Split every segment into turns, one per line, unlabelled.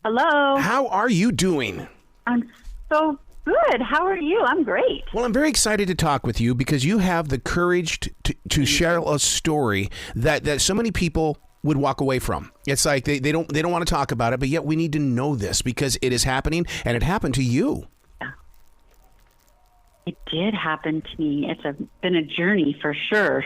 Hello.
How are you doing?
I'm so good. How are you? I'm great.
Well, I'm very excited to talk with you because you have the courage to share a story that so many people would walk away from. It's like they don't want to talk about it, but yet we need to know this because it is happening, and it happened to you.
Yeah. It did happen to me. It's been a journey for sure.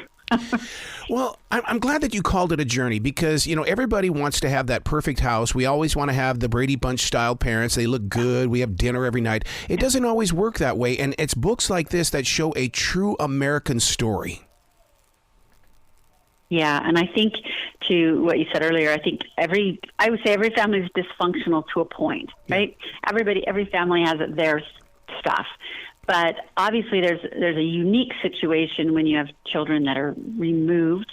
Well, I'm glad that you called it a journey because, everybody wants to have that perfect house. We always want to have the Brady Bunch style parents. They look good. We have dinner every night. It doesn't always work that way. And it's books like this that show a true American story.
Yeah. And I think to what you said earlier, I think I would say every family is dysfunctional to a point, right? Every family has their stuff. But obviously, there's a unique situation when you have children that are removed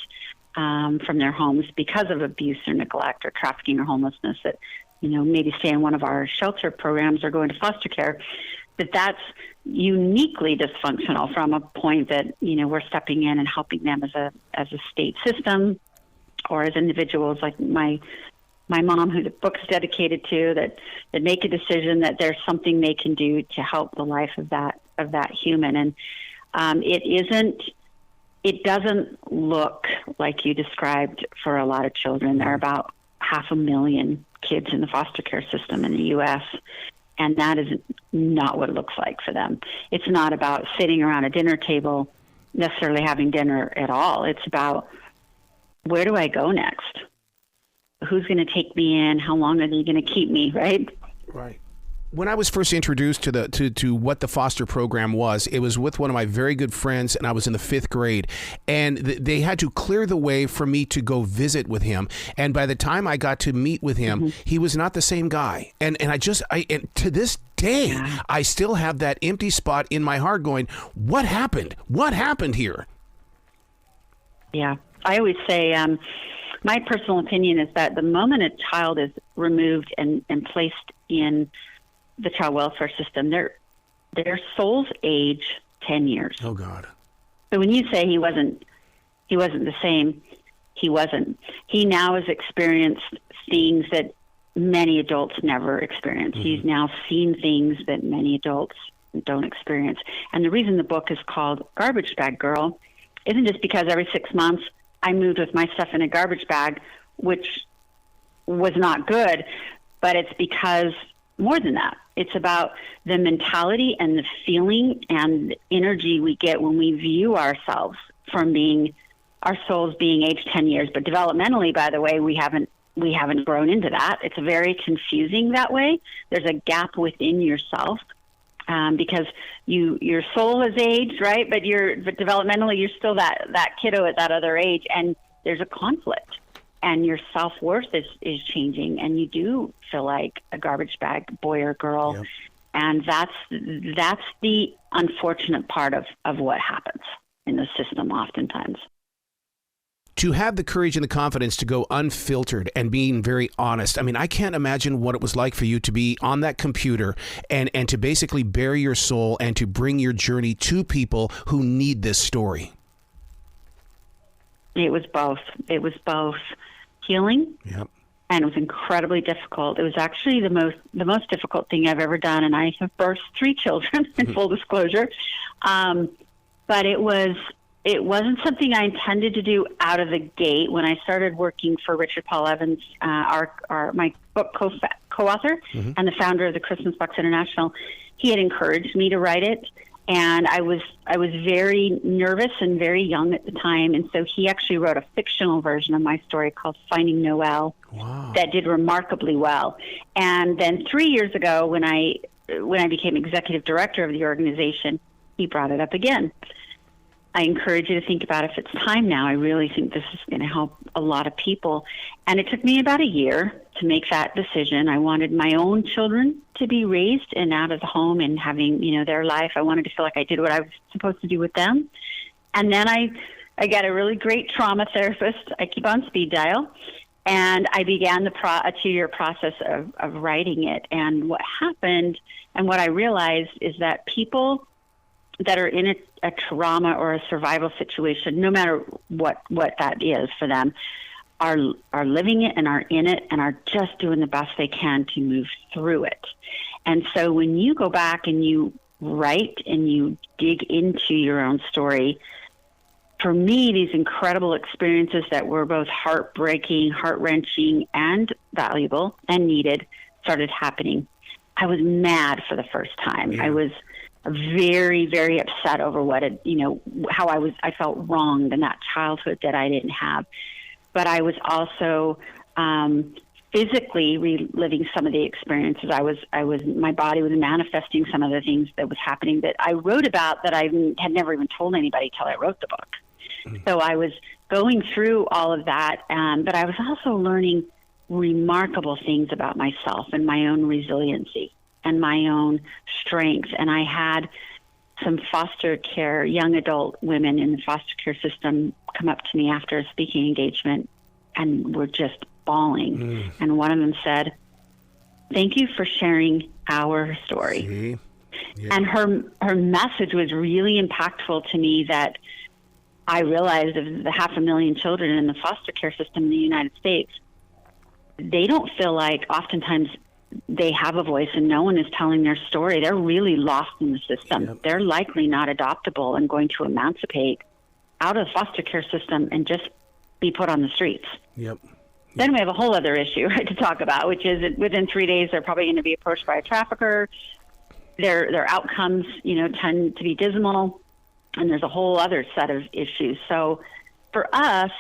from their homes because of abuse or neglect or trafficking or homelessness that, maybe stay in one of our shelter programs or go into foster care, that's uniquely dysfunctional from a point that, we're stepping in and helping them as a state system or as individuals like my mom, who the book's dedicated to, that make a decision that there's something they can do to help the life of that human. And it doesn't look like you described for a lot of children. There are about 500,000 kids in the foster care system in the U.S., and that is not what it looks like for them. It's not about sitting around a dinner table, necessarily having dinner at all. It's about, where do I go next? Who's going to take me in? How long are they going to keep me? Right.
Right. When I was first introduced to what the foster program was, it was with one of my very good friends, and I was in the 5th grade, and they had to clear the way for me to go visit with him. And by the time I got to meet with him, he was not the same guy. And to this day, I still have that empty spot in my heart going, what happened? What happened here?
Yeah. I always say, my personal opinion is that the moment a child is removed and placed in the child welfare system, their souls age 10 years.
Oh God.
So when you say he wasn't the same, he wasn't. He now has experienced things that many adults never experience. He's now seen things that many adults don't experience. And the reason the book is called Garbage Bag Girl isn't just because every 6 months I moved with my stuff in a garbage bag, which was not good, but it's because more than that. It's about the mentality and the feeling and the energy we get when we view ourselves from our souls being aged 10 years. But developmentally, by the way, we haven't grown into that. It's very confusing that way. There's a gap within yourself. Because your soul has aged, right? But developmentally, you're still that kiddo at that other age, and there's a conflict, and your self-worth is changing, and you do feel like a garbage bag boy or girl. Yep. And that's the unfortunate part of what happens in the system oftentimes.
To have the courage and the confidence to go unfiltered and being very honest. I mean, I can't imagine what it was like for you to be on that computer and to basically bare your soul and to bring your journey to people who need this story. It
was both. It was both healing.
Yep. And
it was incredibly difficult. It was actually the most difficult thing I've ever done. And I have birthed 3 children in full disclosure. But it wasn't something I intended to do out of the gate. When I started working for Richard Paul Evans, my book co-author and the founder of the Christmas Box International, he had encouraged me to write it. And I was very nervous and very young at the time. And so he actually wrote a fictional version of my story called Finding Noel.
Wow.
That did remarkably well. And then 3 years ago, when I became executive director of the organization, he brought it up again. I encourage you to think about if it's time now. I really think this is going to help a lot of people. And it took me about a year to make that decision. I wanted my own children to be raised and out of the home and having, their life. I wanted to feel like I did what I was supposed to do with them. And then I got a really great trauma therapist. I keep on speed dial. And I began a 2-year process of writing it. And what happened and what I realized is that people that are in a trauma or a survival situation, no matter what that is for them, are living it and are in it and are just doing the best they can to move through it. And so when you go back and you write and you dig into your own story, for me, these incredible experiences that were both heartbreaking, heart-wrenching, and valuable and needed started happening. I was mad for the first time.
Yeah.
I was very, very upset over what it, how I felt wronged in that childhood that I didn't have. But I was also physically reliving some of the experiences. My body was manifesting some of the things that was happening that I wrote about that I had never even told anybody till I wrote the book. So I was going through all of that, but I was also learning remarkable things about myself and my own resiliency and my own strength. And I had some foster care, young adult women in the foster care system come up to me after a speaking engagement and were just bawling. And one of them said, "Thank you for sharing our story."
See? Yeah.
And her message was really impactful to me, that I realized of the 500,000 children in the foster care system in the United States, they don't feel like oftentimes they have a voice and no one is telling their story. They're really lost in the system.
Yep.
They're likely not adoptable and going to emancipate out of the foster care system and just be put on the streets.
Yep.
Then we have a whole other issue, right, to talk about, which is that within 3 days they're probably going to be approached by a trafficker. Their outcomes, tend to be dismal, and there's a whole other set of issues. So for us,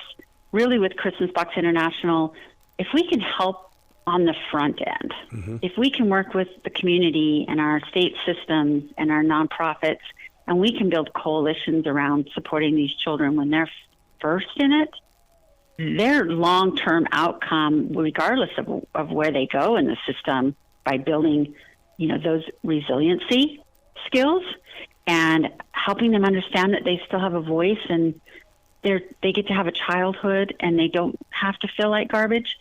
really with Christmas Box International, if we can help on the front end, if we can work with the community and our state systems and our nonprofits, and we can build coalitions around supporting these children when they're first in it, their long-term outcome, regardless of where they go in the system, by building, those resiliency skills and helping them understand that they still have a voice and they get to have a childhood and they don't have to feel like garbage,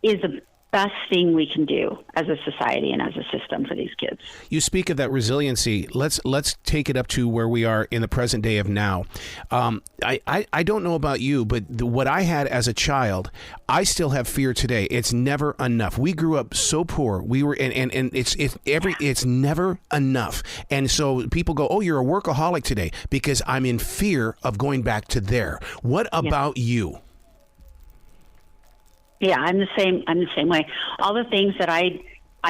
is the best thing we can do as a society and as a system for these kids.
You speak of that resiliency. Let's take it up to where we are in the present day of now. I don't know about you, but what I had as a child, I still have fear today. It's never enough. We grew up so poor. We were, and it's never enough. And so people go, "Oh, you're a workaholic today," because I'm in fear of going back to there. What about you?
Yeah, I'm the same way. All the things that I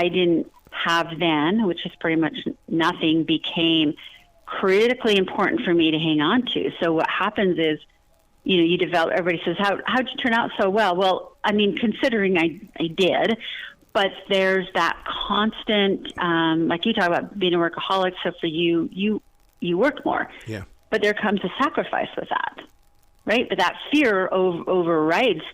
didn't have then, which is pretty much nothing, became critically important for me to hang on to. So what happens is, you develop, everybody says, how'd you turn out so well? Well, I mean, considering I did, but there's that constant, like you talk about being a workaholic. So for you work more. Yeah. But there comes a sacrifice with that, right? But that fear overrides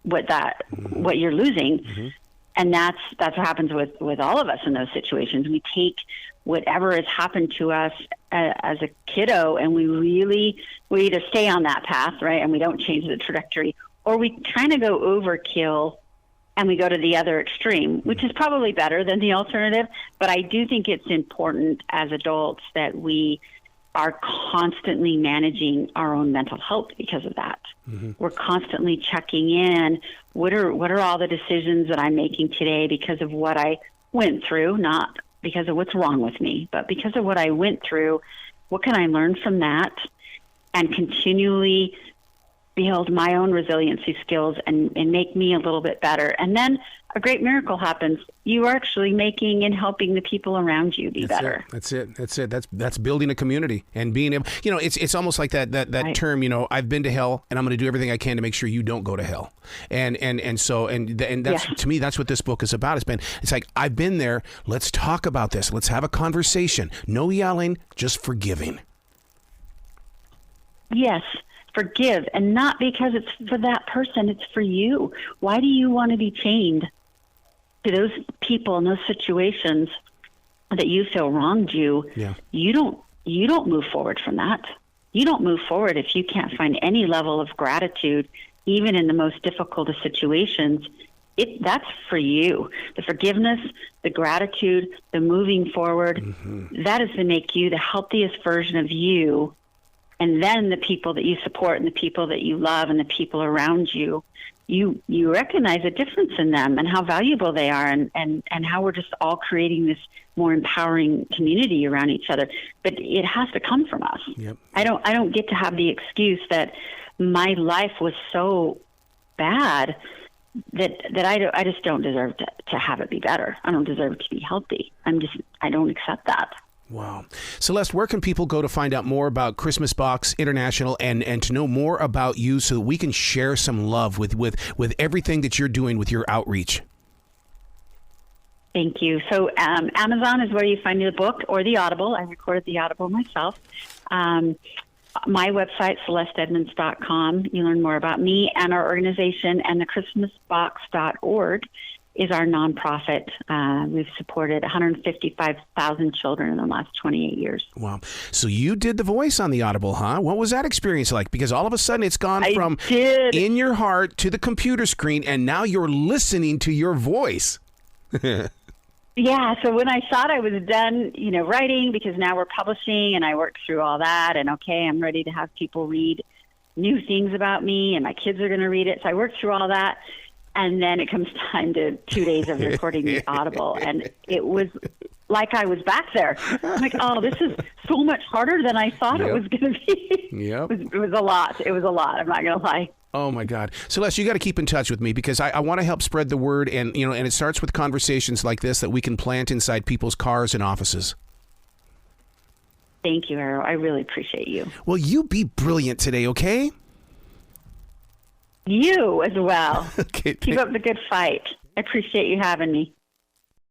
what you're losing. And that's what happens with all of us in those situations. We take whatever has happened to us as a kiddo, and we either stay on that path, right, and we don't change the trajectory, or we kind of go overkill and we go to the other extreme, which is probably better than the alternative. But I do think it's important as adults that we are constantly managing our own mental health because of that. We're constantly checking in. What are all the decisions that I'm making today because of what I went through, not because of what's wrong with me, but because of what I went through? What can I learn from that? And continually build my own resiliency skills and make me a little bit better. And then a great miracle happens. You are actually making and helping the people around you be better.
That's it. That's building a community and being able, it's almost like that right. term, I've been to hell and I'm going to do everything I can to make sure you don't go to hell. And that's, to me, that's what this book is about. It's like, I've been there. Let's talk about this. Let's have a conversation. No yelling, just forgiving.
Yes. Forgive, and not because it's for that person, it's for you. Why do you want to be chained to those people and those situations that you feel wronged you? Yeah. You don't move forward from that. You don't move forward if you can't find any level of gratitude, even in the most difficult of situations. That's for you. The forgiveness, the gratitude, the moving forward, that is to make you the healthiest version of you. And then the people that you support and the people that you love and the people around you you recognize a difference in them and how valuable they are, and how we're just all creating this more empowering community around each other. But it has to come from us.
Yep.
I don't get to have the excuse that my life was so bad that I just don't deserve to have it be better. I don't deserve to be healthy. I don't accept that.
Wow. Celeste, where can people go to find out more about Christmas Box International and to know more about you so that we can share some love with everything that you're doing with your outreach?
Thank you. So Amazon is where you find the book or the Audible. I recorded the Audible myself. My website, CelesteEdmunds.com. You learn more about me and our organization, and the ChristmasBox.org is our nonprofit. We've supported 155,000 children in the last 28 years.
Wow. So you did the voice on the Audible, huh? What was that experience like? Because all of a sudden it's gone from in your heart to the computer screen, and now you're listening to your voice.
Yeah, so when I thought I was done, writing, because now we're publishing, and I worked through all that, and okay, I'm ready to have people read new things about me, and my kids are going to read it. So I worked through all that, and then it comes time to 2 days of recording the Audible, and it was like I was back there. I'm like, oh, this is so much harder than I thought it was going to be.
Yep.
It was a lot. It was a lot. I'm not going to lie.
Oh my God. Celeste, you got to keep in touch with me, because I want to help spread the word, and and it starts with conversations like this that we can plant inside people's cars and offices.
Thank you, Harrow. I really appreciate you.
Well, you be brilliant today, okay?
You as well.
Okay.
Keep up the good fight. I appreciate you having me.